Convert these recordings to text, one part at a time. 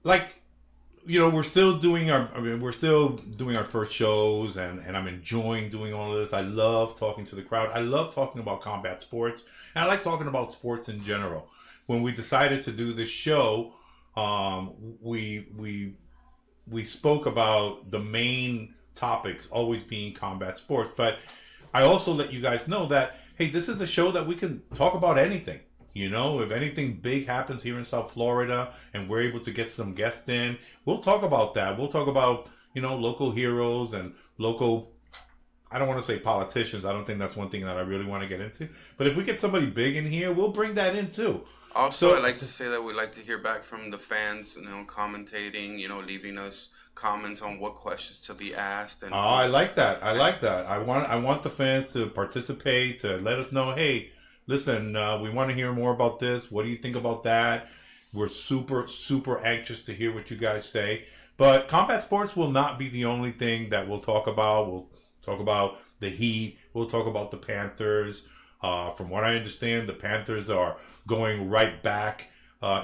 like, we're still doing our first shows, and I'm enjoying doing all of this. I love talking to the crowd. I love talking about combat sports, and I like talking about sports in general. When we decided to do this show, we spoke about the main topics always being combat sports, but I also let you guys know that, hey, this is a show that we can talk about anything. If anything big happens here in South Florida and we're able to get some guests in, we'll talk about that. We'll talk about, local heroes and local, I don't want to say politicians. I don't think that's one thing that I really want to get into. But if we get somebody big in here, we'll bring that in too. Also, I'd like to say that we'd like to hear back from the fans, commentating, leaving us comments on what questions to be asked. And I like that. I want the fans to participate, to let us know, hey, listen, we want to hear more about this. What do you think about that? We're super, super anxious to hear what you guys say. But combat sports will not be the only thing that we'll talk about. We'll talk about the Heat. We'll talk about the Panthers. From what I understand, the Panthers are going right back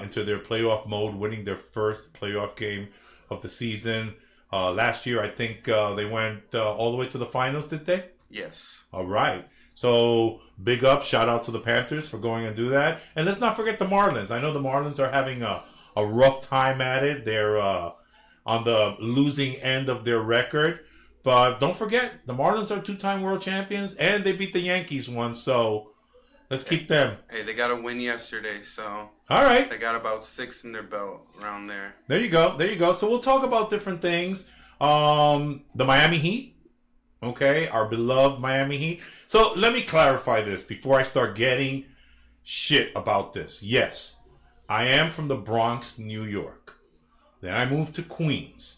into their playoff mode, winning their first playoff game of the season. Last year, I think they went all the way to the finals, did they? Yes. All right. So, big up, shout out to the Panthers for going and do that. And let's not forget the Marlins. I know the Marlins are having a rough time at it. They're on the losing end of their record. But don't forget, the Marlins are two-time world champions, and they beat the Yankees once, so let's keep them. Hey, they got a win yesterday, so... All right. They got about 6 in their belt around there. There you go. So we'll talk about different things. The Miami Heat. Okay, our beloved Miami Heat. So let me clarify this before I start getting shit about this. Yes, I am from the Bronx, New York. Then I moved to Queens.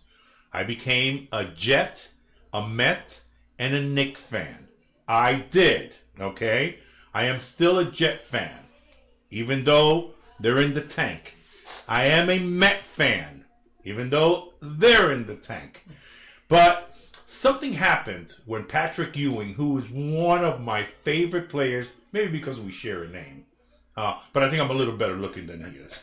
I became a Jet, a Met, and a Knick fan. I did, okay? I am still a Jet fan, even though they're in the tank. I am a Met fan, even though they're in the tank. But something happened when Patrick Ewing, who is one of my favorite players, maybe because we share a name, but I think I'm a little better looking than he is.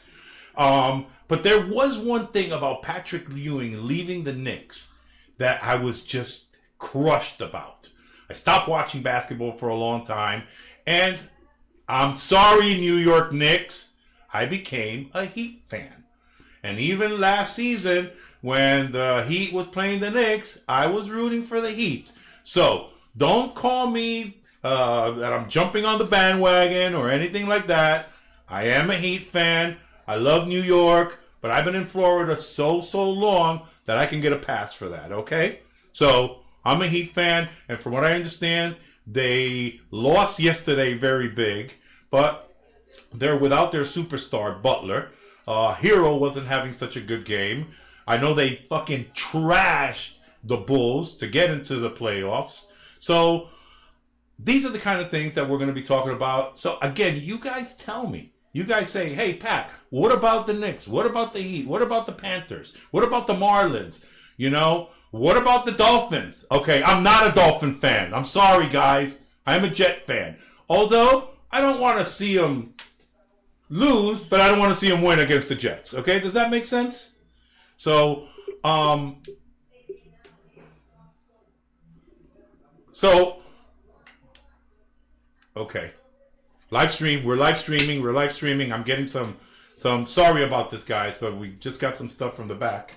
But there was one thing about Patrick Ewing leaving the Knicks that I was just crushed about. I stopped watching basketball for a long time, and I'm sorry, New York Knicks, I became a Heat fan. And even last season, when the Heat was playing the Knicks, I was rooting for the Heat. So don't call me that I'm jumping on the bandwagon or anything like that. I am a Heat fan. I love New York, but I've been in Florida so long that I can get a pass for that, okay? So I'm a Heat fan, and from what I understand, they lost yesterday very big, but they're without their superstar, Butler. Hero wasn't having such a good game. I know they fucking trashed the Bulls to get into the playoffs. So these are the kind of things that we're going to be talking about. So again, you guys tell me. You guys say, hey, Pat, what about the Knicks? What about the Heat? What about the Panthers? What about the Marlins? What about the Dolphins? Okay, I'm not a Dolphin fan. I'm sorry, guys. I'm a Jet fan. Although, I don't want to see them lose, but I don't want to see them win against the Jets. Okay, does that make sense? So, okay. We're live streaming. I'm getting some, sorry about this, guys, but we just got some stuff from the back.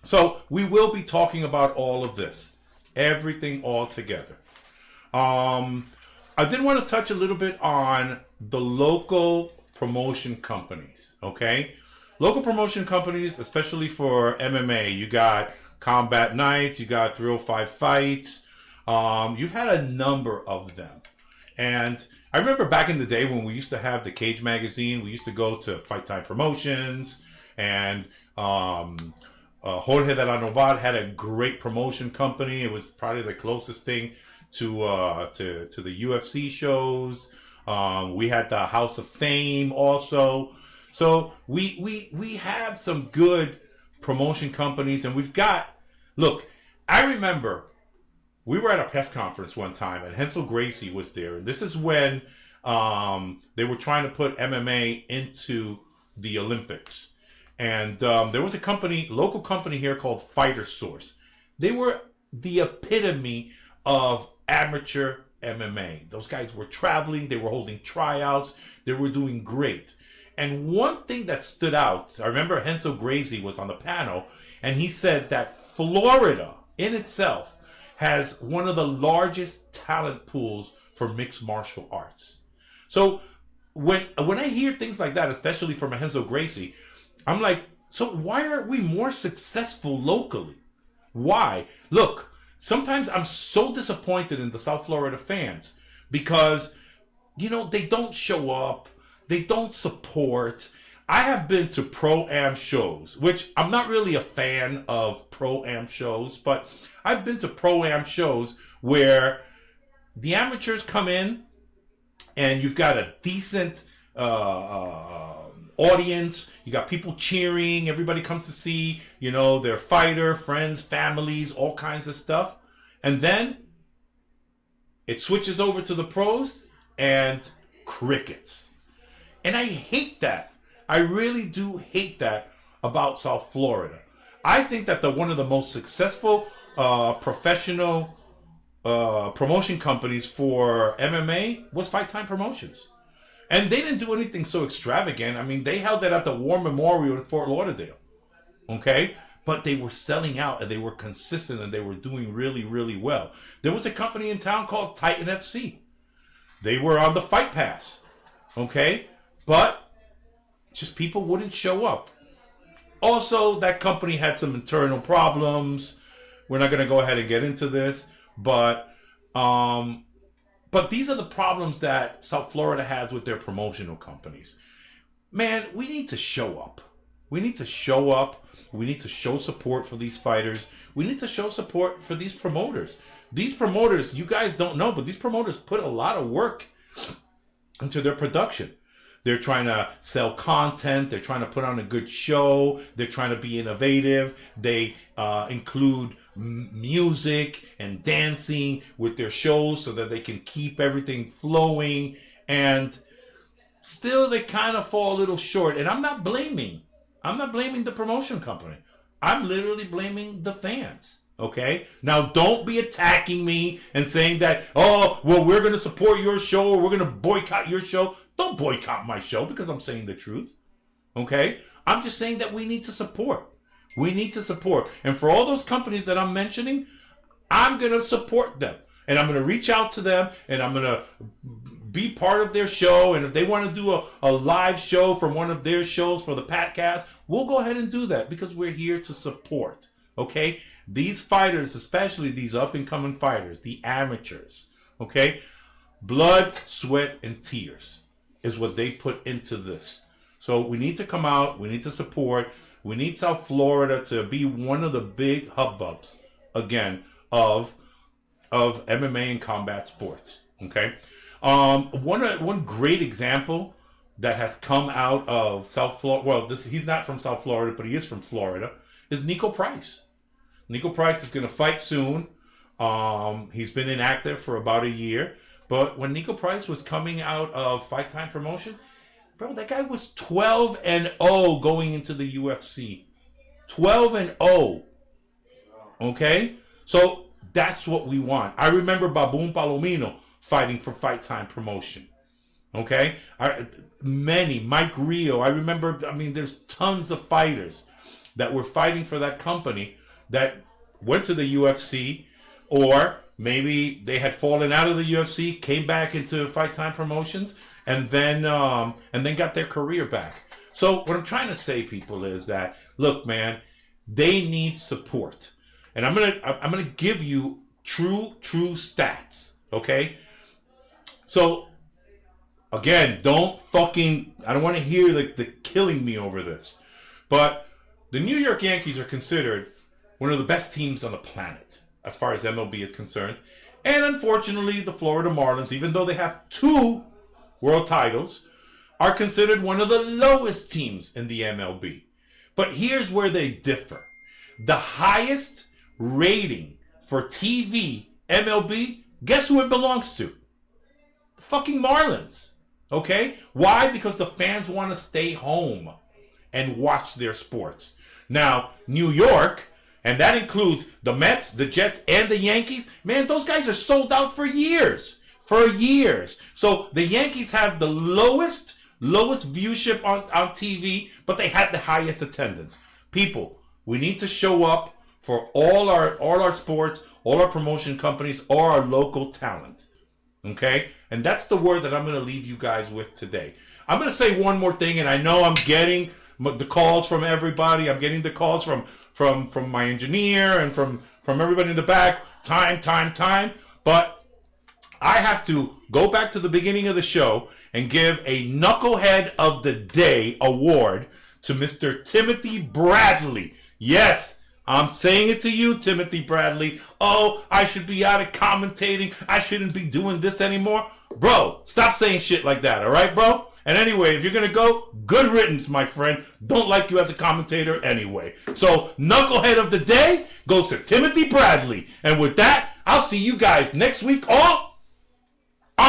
So we will be talking about all of this, everything all together. I did want to touch a little bit on the local promotion companies, okay? Local promotion companies, especially for MMA, you got Combat Nights, you got 305 Fights. You've had a number of them. And I remember back in the day when we used to have the Cage magazine, we used to go to Fight Time Promotions, and Jorge de la Novad had a great promotion company. It was probably the closest thing to the UFC shows. We had the House of Fame also. So we have some good promotion companies, and we've got, look, I remember we were at a press conference one time, and Hensel Gracie was there. And this is when they were trying to put MMA into the Olympics. And there was a company, local company here called Fighter Source. They were the epitome of amateur MMA. Those guys were traveling, they were holding tryouts, they were doing great. And one thing that stood out, I remember Hensel Gracie was on the panel, and he said that Florida in itself has one of the largest talent pools for mixed martial arts. So when I hear things like that, especially from a Hensel Gracie, I'm like, so why aren't we more successful locally? Why? Look, sometimes I'm so disappointed in the South Florida fans because, you know, they don't show up. They don't support. I have been to Pro-Am shows, which I'm not really a fan of Pro-Am shows, but I've been to Pro-Am shows where the amateurs come in and you've got a decent audience. You got people cheering. Everybody comes to see, you know, their fighter, friends, families, all kinds of stuff. And then it switches over to the pros and crickets. And I hate that. I really do hate that about South Florida. I think that one of the most successful professional promotion companies for MMA was Fight Time Promotions. And they didn't do anything so extravagant. I mean, they held it at the War Memorial in Fort Lauderdale. Okay? But they were selling out and they were consistent and they were doing really, really well. There was a company in town called Titan FC. They were on the Fight Pass. Okay? But just people wouldn't show up. Also, that company had some internal problems. We're not going to go ahead and get into this. But these are the problems that South Florida has with their promotional companies. Man, we need to show up. We need to show up. We need to show support for these fighters. We need to show support for these promoters. These promoters, you guys don't know, but these promoters put a lot of work into their production. They're trying to sell content. They're trying to put on a good show. They're trying to be innovative. They include music and dancing with their shows so that they can keep everything flowing. And still, they kind of fall a little short. And I'm not blaming the promotion company. I'm literally blaming the fans. Okay? Now, don't be attacking me and saying that, oh, well, we're going to support your show or we're going to boycott your show. Don't boycott my show because I'm saying the truth. Okay? I'm just saying that we need to support. We need to support. And for all those companies that I'm mentioning, I'm going to support them. And I'm going to reach out to them and I'm going to be part of their show. And if they want to do a live show from one of their shows for the Patcast, we'll go ahead and do that because we're here to support. Okay? These fighters, especially these up-and-coming fighters, the amateurs, okay? Blood, sweat, and tears is what they put into this. So we need to come out. We need to support. We need South Florida to be one of the big hubbubs, again, of MMA and combat sports, okay? One great example that has come out of South Florida, well, he's not from South Florida, but he is from Florida, is Nico Price. Nico Price is going to fight soon. He's been inactive for about a year. But when Nico Price was coming out of Fight Time Promotion, bro, that guy was 12-0 going into the UFC. 12-0. Okay? So that's what we want. I remember Baboon Palomino fighting for Fight Time Promotion. Okay? Mike Rio. I remember, there's tons of fighters that were fighting for that company that went to the UFC, or maybe they had fallen out of the UFC, came back into Fight Time Promotions, and then got their career back. So what I'm trying to say, people, is that look, man, they need support, and I'm gonna give you true stats. Okay, so again, I don't want to hear the killing me over this, but the New York Yankees are considered one of the best teams on the planet as far as MLB is concerned. And unfortunately, the Florida Marlins, even though they have 2 world titles, are considered one of the lowest teams in the MLB. But here's where they differ. The highest rating for TV MLB, guess who it belongs to? The fucking Marlins. Okay? Why? Because the fans want to stay home. and watch their sports. Now, New York, and that includes the Mets, the Jets, and the Yankees, man, those guys are sold out for years. For years. So the Yankees have the lowest viewership on TV, but they had the highest attendance. People, we need to show up for all our sports, all our promotion companies, all our local talent. Okay? And that's the word that I'm going to leave you guys with today. I'm going to say one more thing, and I know I'm getting the calls from everybody. I'm getting the calls from my engineer and from everybody in the back. Time. But I have to go back to the beginning of the show and give a Knucklehead of the Day award to Mr. Timothy Bradley. Yes, I'm saying it to you, Timothy Bradley. Oh, I should be out of commentating. I shouldn't be doing this anymore. Bro, stop saying shit like that, all right, bro? And anyway, if you're going to go, good riddance, my friend. Don't like you as a commentator anyway. So, Knucklehead of the Day goes to Timothy Bradley. And with that, I'll see you guys next week on the